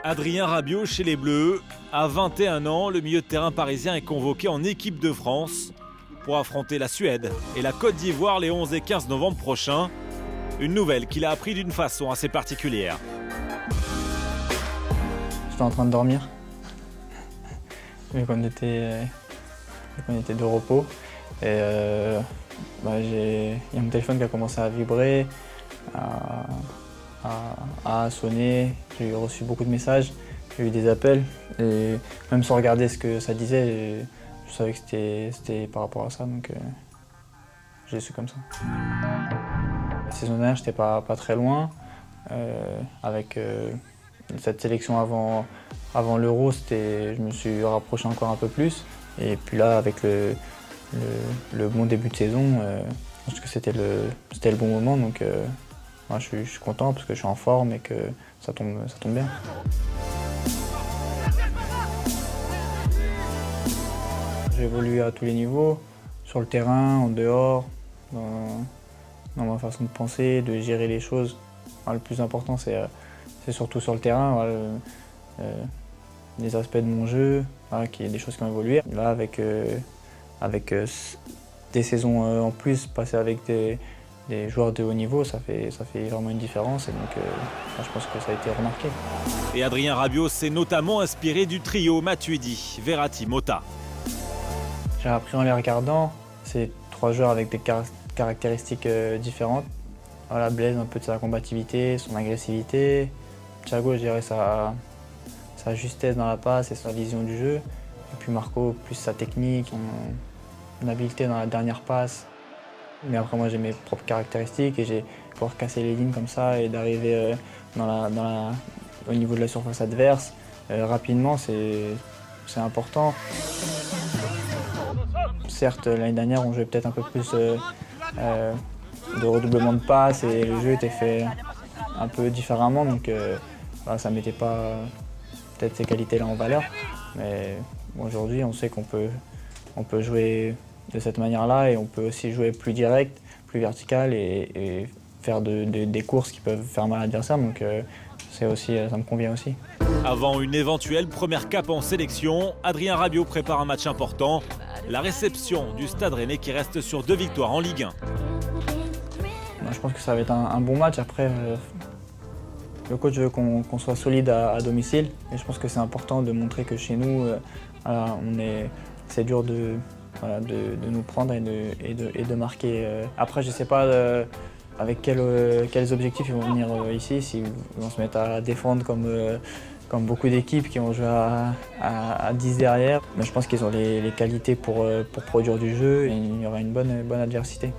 Adrien Rabiot chez les Bleus. À 21 ans, le milieu de terrain parisien est convoqué en équipe de France pour affronter la Suède et la Côte d'Ivoire les 11 et 15 novembre prochains. Une nouvelle qu'il a appris d'une façon assez particulière. J'étais en train de dormir, vu qu'on était de repos. Et il y a mon téléphone qui a commencé à vibrer, à sonner. J'ai reçu beaucoup de messages, j'ai eu des appels. Et même sans regarder ce que ça disait, je savais que c'était par rapport à ça, donc j'ai su comme ça. La saison dernière, j'étais pas très loin. Avec cette sélection avant l'Euro, je me suis rapproché encore un peu plus. Et puis là, avec le bon début de saison, je pense que c'était le bon moment. Donc moi, je suis content parce que je suis en forme et que ça tombe bien. J'ai évolué à tous les niveaux, sur le terrain, en dehors, dans ma façon de penser, de gérer les choses. Le plus important, c'est surtout sur le terrain, les aspects de mon jeu, des choses qui ont évolué. Là, avec des saisons en plus, passer avec des joueurs de haut niveau, ça fait vraiment une différence. Et donc, je pense que ça a été remarqué. Et Adrien Rabiot s'est notamment inspiré du trio Matuidi, Verratti, Motta. J'ai appris en les regardant. C'est 3 joueurs avec des caractéristiques différentes. Voilà, Blaise, un peu de sa combativité, son agressivité. Thiago, je dirais sa justesse dans la passe et sa vision du jeu. Et puis Marco, plus sa technique, son habileté dans la dernière passe. Mais après, moi, j'ai mes propres caractéristiques et j'ai pouvoir casser les lignes comme ça et d'arriver au niveau de la surface adverse rapidement, c'est important. Certes, l'année dernière, on jouait peut-être un peu plus de redoublement de passes et le jeu était fait un peu différemment, donc ça ne mettait pas peut-être ces qualités-là en valeur. Mais aujourd'hui, on sait qu'on peut jouer de cette manière-là et on peut aussi jouer plus direct, plus vertical et faire des courses qui peuvent faire mal à l'adversaire, donc ça me convient aussi. Avant une éventuelle première cape en sélection, Adrien Rabiot prépare un match important, la réception du Stade Rennais qui reste sur 2 victoires en Ligue 1. Je pense que ça va être un bon match. Après, le coach veut qu'on soit solide à domicile. Et je pense que c'est important de montrer que chez nous, c'est dur de nous prendre et de marquer. Après, je ne sais pas avec quels objectifs ils vont venir ici, s'ils vont se mettre à défendre comme beaucoup d'équipes qui ont joué à 10 derrière. Mais je pense qu'ils ont les qualités pour produire du jeu et il y aura une bonne adversité.